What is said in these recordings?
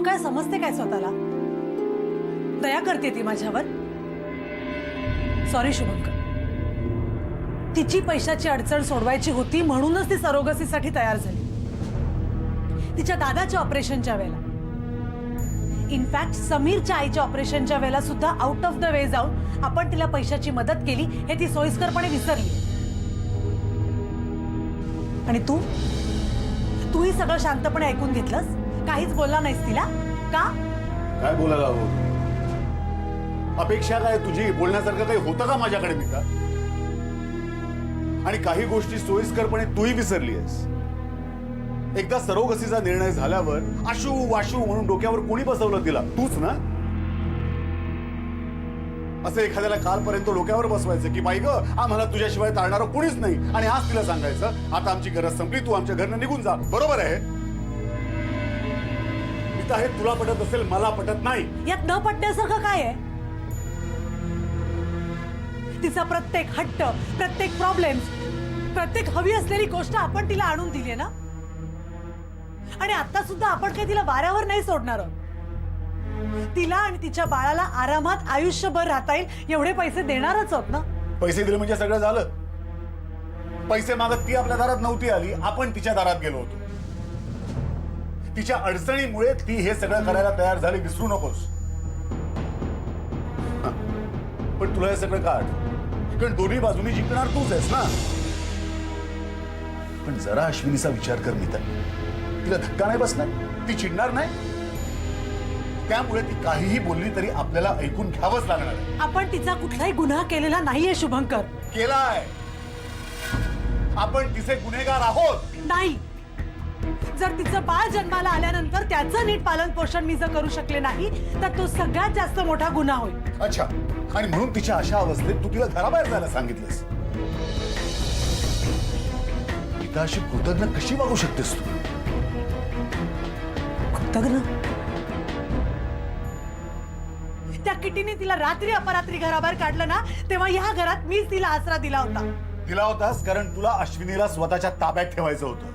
तू काय समजते काय स्वतःला? दया करते ती माझ्यावर? सॉरी शुभंकर, तिची पैशाची अडचण सोडवायची होती म्हणूनच ती सरोगसीसाठी तयार झाली. तिच्या दादाच्या ऑपरेशनच्या वेळेला, इनफॅक्ट समीरच्या आईच्या ऑपरेशनच्या वेळेला सुद्धा आउट ऑफ द वे जाऊन आपण तिला पैशाची मदत केली हे ती सोयीस्करपणे विसरली. आणि तूही सगळं शांतपणे ऐकून घेतलंस, काहीच बोलला नाहीस तिला का? काय बोलायला हवं? अपेक्षा काय तुझी? बोलण्यासारखं काही होतं का माझ्याकडे मी का? आणि काही गोष्टी सोयीस्करपणे तूही विसरली आहेस. एकदा सरोगसीचा निर्णय झाल्यावर आशू वाशू म्हणून डोक्यावर कोणी बसवलं तिला? तूच ना. असं एखाद्याला कालपर्यंत डोक्यावर बसवायचं की बाई ग आम्हाला तुझ्याशिवाय तारणारं कोणीच नाही, आणि आज तिला सांगायचं आता आमची गरज संपली, तू आमच्या घरनं निघून जा. बरोबर आहे? गीता, हे तुला पटत असेल, मला पटत नाही. यात न पटण्यासारखं काय आहे? तिचा प्रत्येक हट्ट, प्रत्येक प्रॉब्लेम, प्रत्येक हवी असलेली गोष्ट आपण तिला आणून दिली ना. आणि आता सुद्धा आपण काही तिला वाऱ्यावर नाही सोडणार. तिला आणि तिच्या बाळाला आरामात आयुष्यभर राहता येईल एवढे पैसे देणारच आहोत ना. पैसे दिले म्हणजे सगळं झालं? पैसे मागत ती आपल्या दारात नव्हती आली, आपण तिच्या दारात गेलो होतो. तिच्या अडचणीमुळे ती हे सगळं करायला तयार झाली, विसरू नकोस. पण तुला हे सगळं का आठवतं? कारण दोन्ही बाजूनी जिंकणार तूच आहेस ना. पण जरा अश्विनीचा विचार कर मित्र. तिला धक्का नाही बसणार, ती चिडणार नाही. त्यामुळे ती काहीही बोलली तरी आपल्याला ऐकून घ्यावंच लागणार आहे. आपण तिचा कुठलाही गुन्हा केलेला नाहीये शुभंकर. केलाय. आपण तिचे गुन्हेगार आहोत. नाही. जर तिचं बाळ जन्माला आल्यानंतर त्याचं नीट पालन पोषण मी जर करू शकले नाही तर तो सगळ्यात जास्त मोठा गुन्हा होईल. अच्छा, आणि म्हणून तिच्या अशा अवस्थेत तू तिला घराबाहेर जायला सांगितलंस? तिला अशी कृतज्ञ कशी वागू शकतेस तू? कृतज्ञ? त्या किटीने तिला रात्री अपरात्री घराबाहेर काढलं ना, तेव्हा या घरात मीच तिला आसरा दिला होता. दिला होतास कारण तुला अश्विनीला स्वतःच्या ताब्यात ठेवायचं होतं,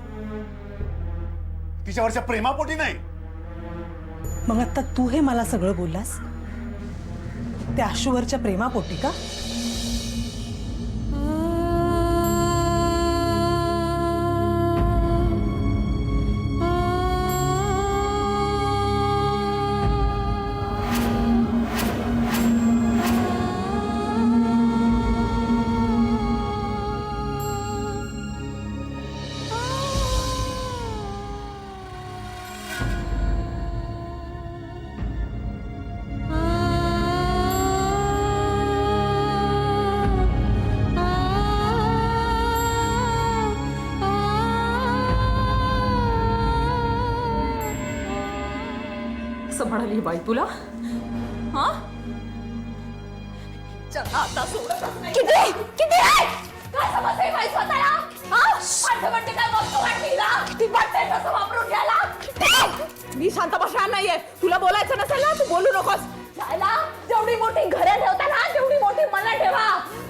तिच्यावरच्या प्रेमापोटी नाही. मग आता तू हे मला सगळं बोललास त्या आशूवरच्या प्रेमापोटी का? म्हणाली बाई तुला? हा? आता सोडत नाही. किती किती आहे? काय समजते बाई स्वतःला? हा? माझं म्हणते काय बघतो वाटलीला? ती वाटते कसं वापरून घ्यायला? मी शांत बसणार नाहीये. तुला बोलायचं नसेल ना, तू बोलू नकोस. जायला जेवढी मोठी घरे ठेवता ना तेवढी मोठी मला ठेवा.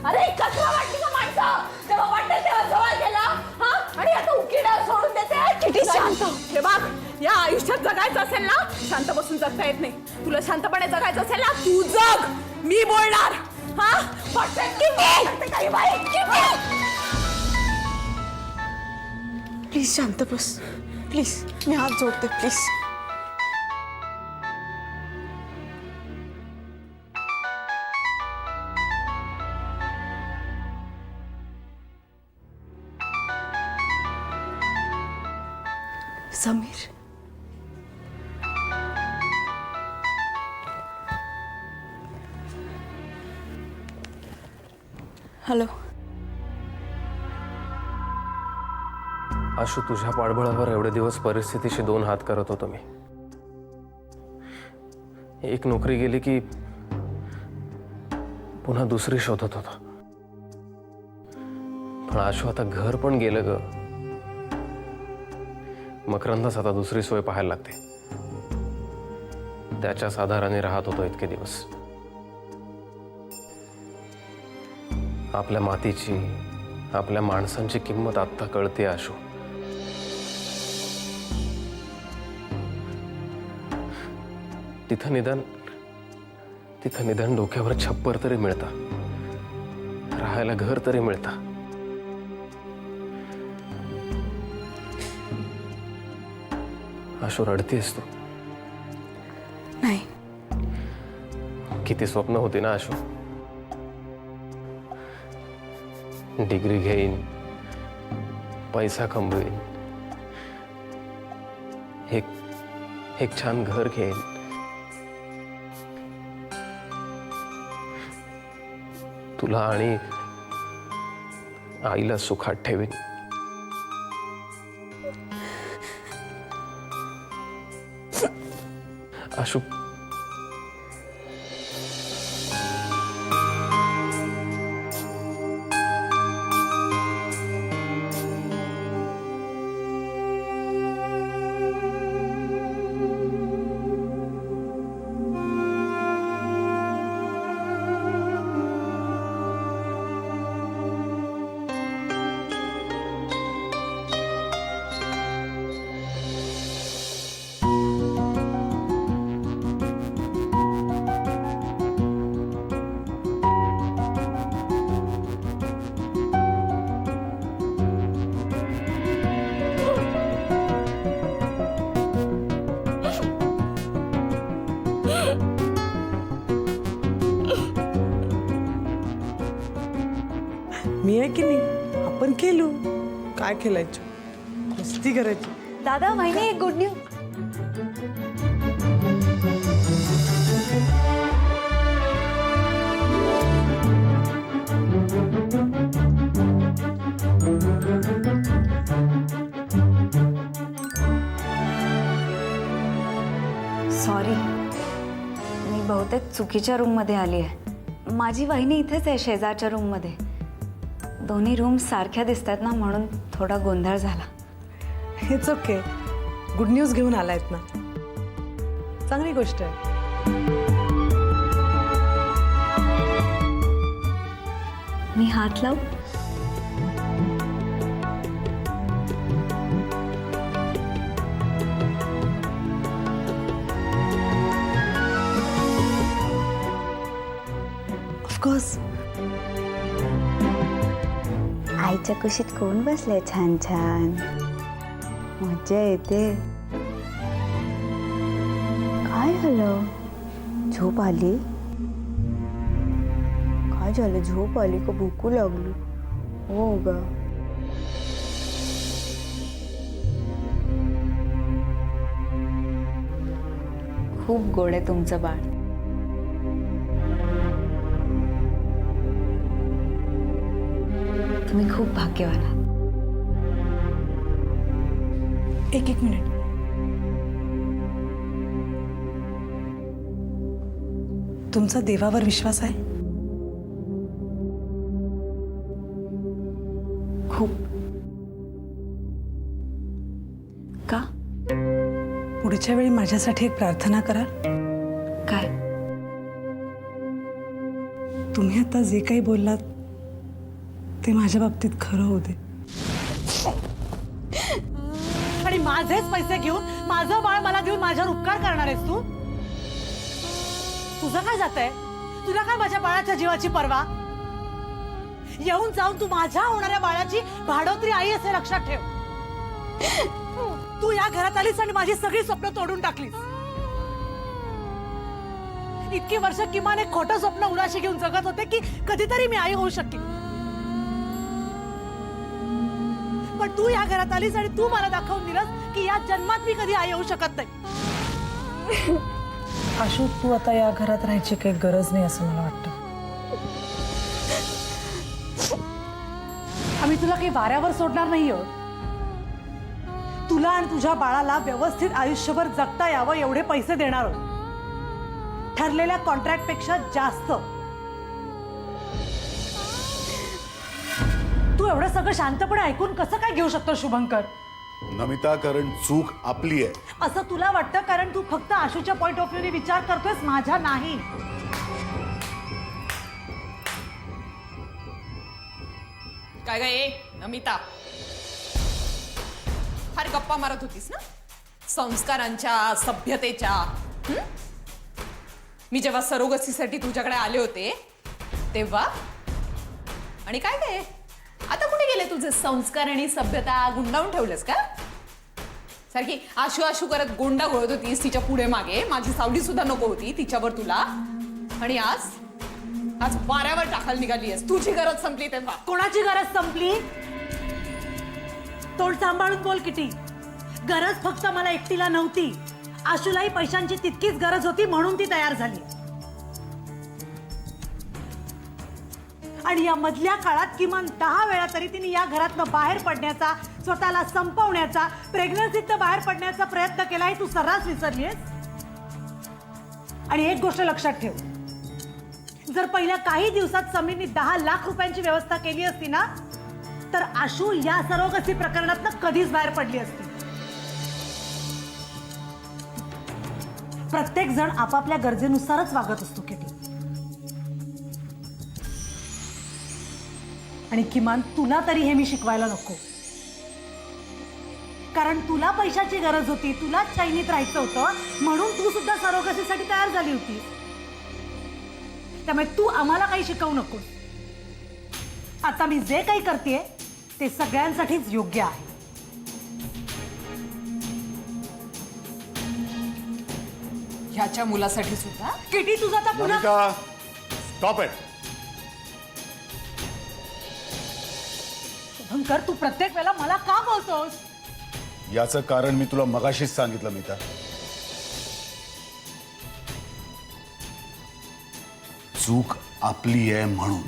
अरे कचरा वाटली का माणसं? तेव्हा वाटते तेव्हा जवळ गेला. हा? आणि आता उकिडा सोडून देते. किती शांत. हे बघ, या आयुष्यात जगायचं असेल ना, शांत बसून जगता येत नाही. तुला शांतपणे जगायचं असेल ना, तू जग. मी बोलणार. हा? किती बाई किती. प्लीज शांत बस, प्लीज. मी हात जोडते, प्लीज. समीर, हॅलो. आशू, तुझ्या पाठबळावर एवढे दिवस परिस्थितीशी दोन हात करत होतो मी. एक नोकरी गेली की पुन्हा दुसरी शोधत होतो. पण आशू, आता घर पण गेलं ग. मकरंदच आता दुसरी सोय पाहायला लागते. त्याच्याच आधाराने राहत होतो इतके दिवस. आपल्या मातीची, आपल्या माणसांची किंमत आत्ता कळते आशू. तिथं निदान डोक्यावर छप्पर तरी मिळतं, राहायला घर तरी मिळतं. आशू रडतेस तू. नाही, किती स्वप्न होती ना आशू. डिग्री घेईन, पैसा कमवेन, एक छान घर घेईन, तुला आणि आईला सुखात ठेवीन. आशू, मी आहे की नाही, आपण केलो. काय खेळायचो, मस्ती करायची. दादा माहिती एक गुड न्यूज. सॉरी, मी बहुतेक चुकीच्या रूममध्ये आली आहे. माझी वहिनी इथेच आहे, शेजारच्या रूममध्ये. दोन्ही रूम सारख्या दिसतात ना, म्हणून थोडा गोंधळ झाला. It's okay. गुड न्यूज घेऊन आलायत ना, चांगली गोष्ट आहे. मी हात लावू? ऑफकोर्स. आईच्या कुशीत कोण बसले छान छान, मज्जा येते. काय झालं, झोप आली? काय झालं, झोप आली का भूकू लागली? हो ग. खूप गोड आहे तुमचं बाळ. तुम्ही खूप भाग्यवान आहात. एक मिनिट. तुमचा देवावर विश्वास आहे? खूप. का? पुढच्या वेळी माझ्यासाठी एक प्रार्थना करा. काय? तुम्ही आता जे काही बोललात ते माझ्या बाबतीत खरं होऊ दे. आणि माझेच पैसे घेऊन माझं बाळ मला देऊन माझ्यावर उपकार करणार आहेस तू? तुझं काय जातंय? तुला काय माझ्या बाळाच्या जीवाची पर्वा? येऊन जाऊन तू माझ्या होणाऱ्या बाळाची भाडोत्री आई असे लक्षात ठेव. तू या घरात आलीस आणि माझी सगळी स्वप्न तोडून टाकलीस. इतकी वर्ष किमान एक खोटं स्वप्न उराशी घेऊन जगत होते की कधीतरी मी आई होऊ शकेन. पण तू या घरात आलीस आणि तू मला दाखवून दिलंस की या जन्मात मी कधी आई होऊ शकत नाही. आशू, तू आता या घरात राहायची काही गरज नाही असं मला वाटतं. आम्ही तुला काही वाऱ्यावर सोडणार नाही आहोत. तुला आणि तुझ्या बाळाला व्यवस्थित आयुष्यभर जगता यावं एवढे पैसे देणार आहोत, ठरलेल्या कॉन्ट्रॅक्ट पेक्षा जास्त. तू एवढं सगळं शांतपणे ऐकून कसं काय घेऊ शकतो शुभंकर? नमिता, कारण चूक आपली आहे असं तुला वाटतं कारण तू फक्त आशूच्या पॉइंट ऑफ व्ह्यूने विचार करतोयस, माझ्या नाही. काय गे नमिता, फार गप्पा मारत होतीस ना संस्कारांच्या, सभ्यतेच्या. मी जेव्हा सरोगसीसाठी तुझ्याकडे आले होते तेव्हा. आणि काय काय आता कुठे गेले तुझे संस्कार आणि सभ्यता? गुंडाळून ठेवलेस का? सारखी आशू आशू करत गोंडा घोळत होतीस तिच्या पुढे मागे. माझी सावली सुद्धा नको होती तिच्यावर तुला. आणि आज आज वाऱ्यावर टाकायला निघाली आहेस. तुझी गरज संपली तेव्हा. कोणाची गरज संपली? तोंड सांभाळून बोल किटी. गरज फक्त मला एकटीला नव्हती, आशूलाही पैशांची तितकीच गरज होती म्हणून ती तयार झाली. आणि या मधल्या काळात किमान 10 वेळा तरी तिने या घरातनं बाहेर पडण्याचा, स्वतःला संपवण्याचा, प्रेग्नन्सीतनं बाहेर पडण्याचा प्रयत्न केला. हे तू सर्रास विसरलीस. आणि एक गोष्ट लक्षात ठेव, जर पहिल्या काही दिवसात समीरने 10 लाख रुपयांची व्यवस्था केली असती ना, तर आशू या सरोगसी प्रकरणातनं कधीच बाहेर पडली असती. प्रत्येक जण आपापल्या गरजेनुसारच वागत असतो किटी. आणि किमान तुला तरी हे मी शिकवायला नको, कारण तुला पैशाची गरज होती, तुला चैनीत राहायचं होतं म्हणून तू सुद्धा सरोगसीसाठी तयार झाली होती. त्यामुळे तू आम्हाला काही शिकवू नकोस. आता मी जे काही करतेय ते सगळ्यांसाठीच योग्य आहे. ह्याच्या मुलासाठी सुद्धा. किटी तुझा आता पुन्हा मोनिका, स्टॉप इट. शुभंकर, तू प्रत्येक वेळेला मला का बोलतोस? याचं कारण मी तुला मगाशीच सांगितलं मीता. चूक आपली आहे म्हणून.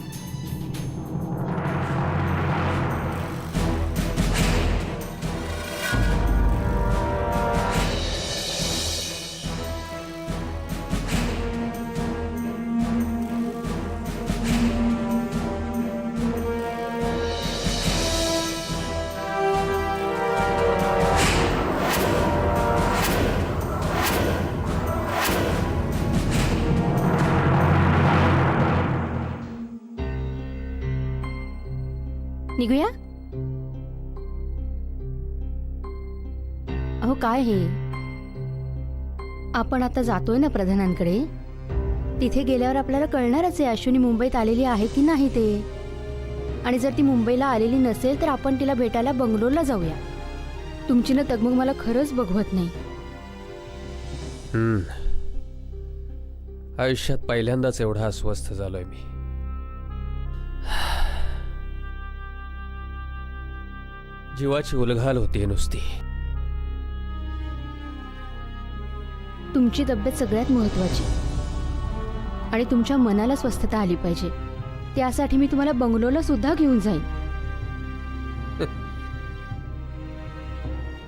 निघूया. अहो काय हे, आपण आता जातोय ना प्रधानांकडे. तिथे गेल्यावर आपल्याला कळणारच आहे अश्विनी मुंबईत आलेली आहे की नाही ते. आणि जर ती मुंबईला आलेली नसेल तर आपण तिला भेटायला बंगलोरला जाऊया. तुमची ना तगमग मला खरंच बघवत नाही. आयुष्यात पहिल्यांदाच एवढा अस्वस्थ झालोय मी. जीवाची उलघाल होती नुसती. तुमची तब्येत सगळ्यात महत्वाची आणि तुमच्या मनाला स्वस्थता आली पाहिजे. त्यासाठी मी तुम्हाला बंगलोरला सुद्धा घेऊन जाईन.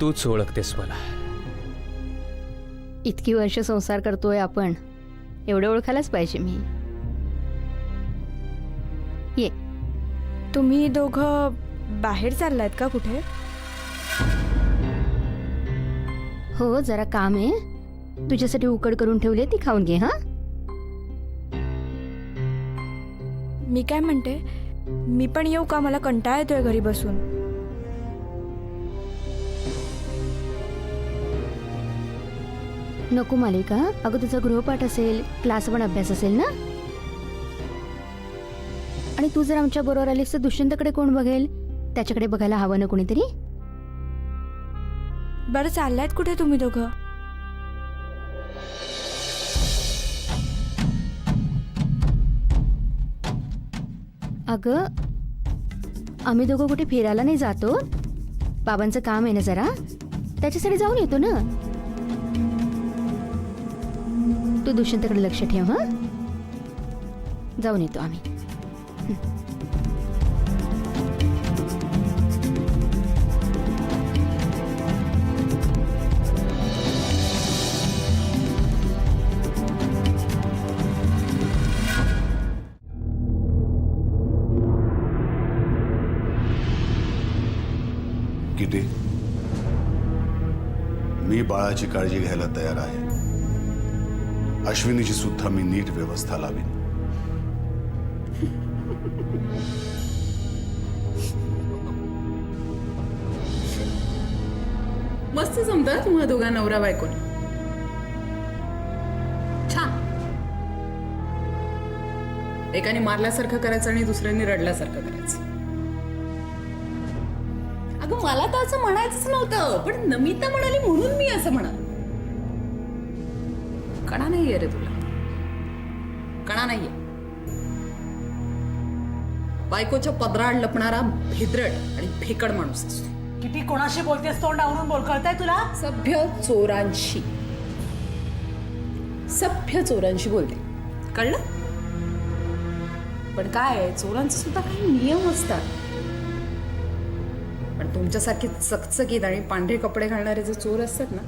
तूच ओळखतेस मला. इतकी वर्ष संसार करतोय आपण, एवढं ओळखायलाच पाहिजे मी. ये. तुम्ही दोघं बाहेर चाललायत का कुठे? हो, जरा काम आहे. तुझ्यासाठी उकड करून ठेवली, ती खाऊन घे. हा, मी काय म्हणते, मी पण येऊ का? मला कंटाळा येतोय घरी बसून. नको मालिका. अगं तुझा गृहपाठ असेल, क्लास पण अभ्यास असेल ना. आणि तू जर आमच्या बरोबर आलीस तर दुष्यंतकडे कोण बघेल? त्याच्याकडे बघायला हवं ना कोणीतरी. बरं, चाललायत कुठे तुम्ही दोघं? अगं आम्ही दोघं कुठे फिरायला नाही जातो. बाबांचं काम आहे ना जरा, त्याच्यासाठी जाऊन येतो ना. तू दुष्यंतकडे लक्ष ठेव. हा, जाऊन येतो आम्ही. किटी, मी बाळाची काळजी घ्यायला तयार आहे. अश्विनीची सुद्धा मी नीट व्यवस्था लावीन. मस्त जमतं तुम्हाला दोघा नवरा बायकोला. छान. एकाने मारल्यासारखं करायचं आणि दुसऱ्याने रडल्यासारखं करायचं. अगं मला तर असं म्हणायचंच नव्हतं, पण नमिता म्हणाली म्हणून मी असं म्हणाल. कणा नाहीये रे तुला, कणा नाहीये. बायकोच्या पदराआड लपणारा भेद्रट आणि भेकड माणूस असतो. किती कोणाशी बोलतेस? तोंड आवरून बोल. कळतंय तुला? सभ्य चोरांशी, सभ्य चोरांशी बोलते, कळलं? पण काय आहे, चोरांचे सुद्धा काही नियम असतात. पण तुमच्यासारखे चकचकीत आणि पांढरे कपडे घालणारे जे चोर असतात ना,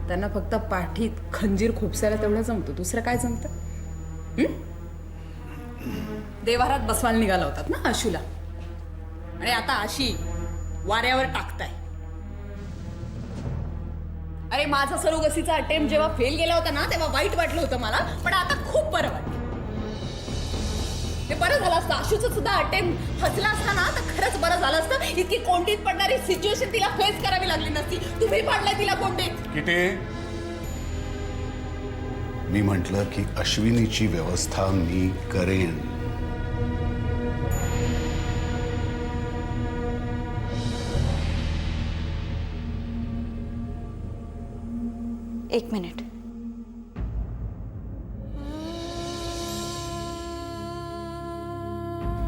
त्यांना फक्त पाठीत खंजीर खोपसायला तेवढं जमतं, दुसरं काय जमतं? देवारात बसवायला निघाला होतात ना आशूला, आणि आता आशी वाऱ्यावर टाकताय. अरे माझा सरोगसीचा अटेम्प्ट जेव्हा फेल गेला होता ना, तेव्हा वाईट वाटलं होतं मला, पण आता खूप बरं वाटतं. ते बरं झालं असतं. आशूचं सुद्धा अटेम्प्ट फसला असता ना, तर खरंच बरं झालं असतं. इतकी कोंडीत पडणारी सिच्युएशन तिला फेस करावी लागली नसती. तुम्ही पाडलाय तिला कोंडीत. किती मी म्हटलं की अश्विनीची व्यवस्था मी करेन. एक मिनिट.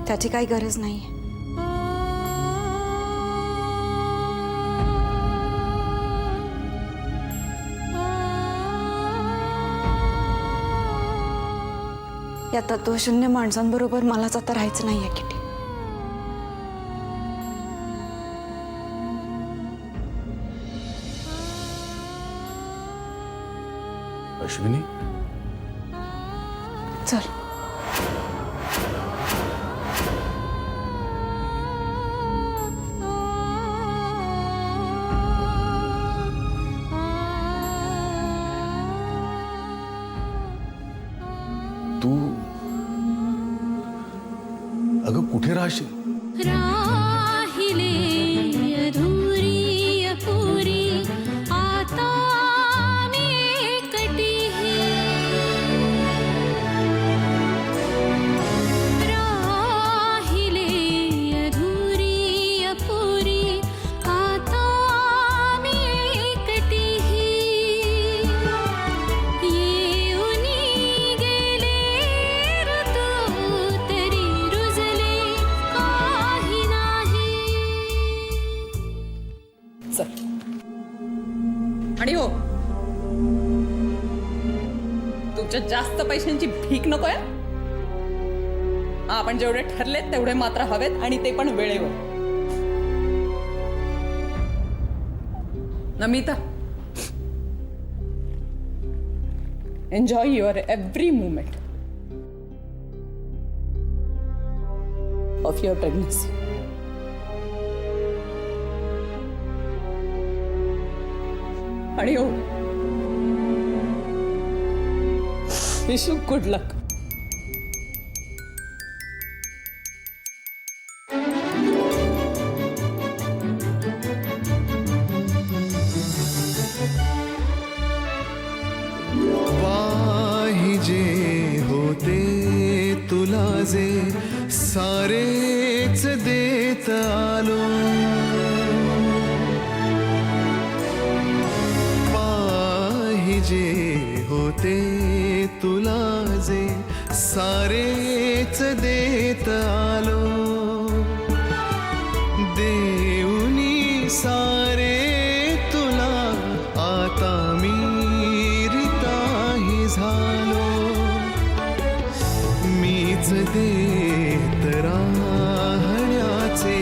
त्याची काही गरज नाही. या तत्वशून्य माणसांबरोबर मलाच आता राहायचं नाहीये किटी. अश्विनी चल. तू अगं कुठे राहशील? राहिले अधुरी अपुरी आता मी एकटी राहिले अधुरी अपुरी आता मी एकटी येऊनी गेले ऋतू तरी रुजले काही नाही. चल. आणि हो, तुमच्या जास्त पैशांची भीक नकोय. आपण जेवढे ठरलेत तेवढे मात्र हवेत, आणि ते पण वेळेवर. Namita, enjoy your every moment of your pregnancy. आणि हो, विश यू गुड लक. पाहिजे होते तुला जे सारेच देत आलो. पाहिजे होते तुला जे सारेच देत आलो. देऊनी सारे तुला आता मी रिताही झालो. मीच देत राहण्याचे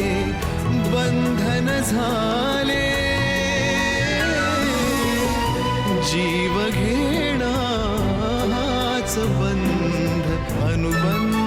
बंधन झाले. जीव घेणा हाच बंध अनुबंध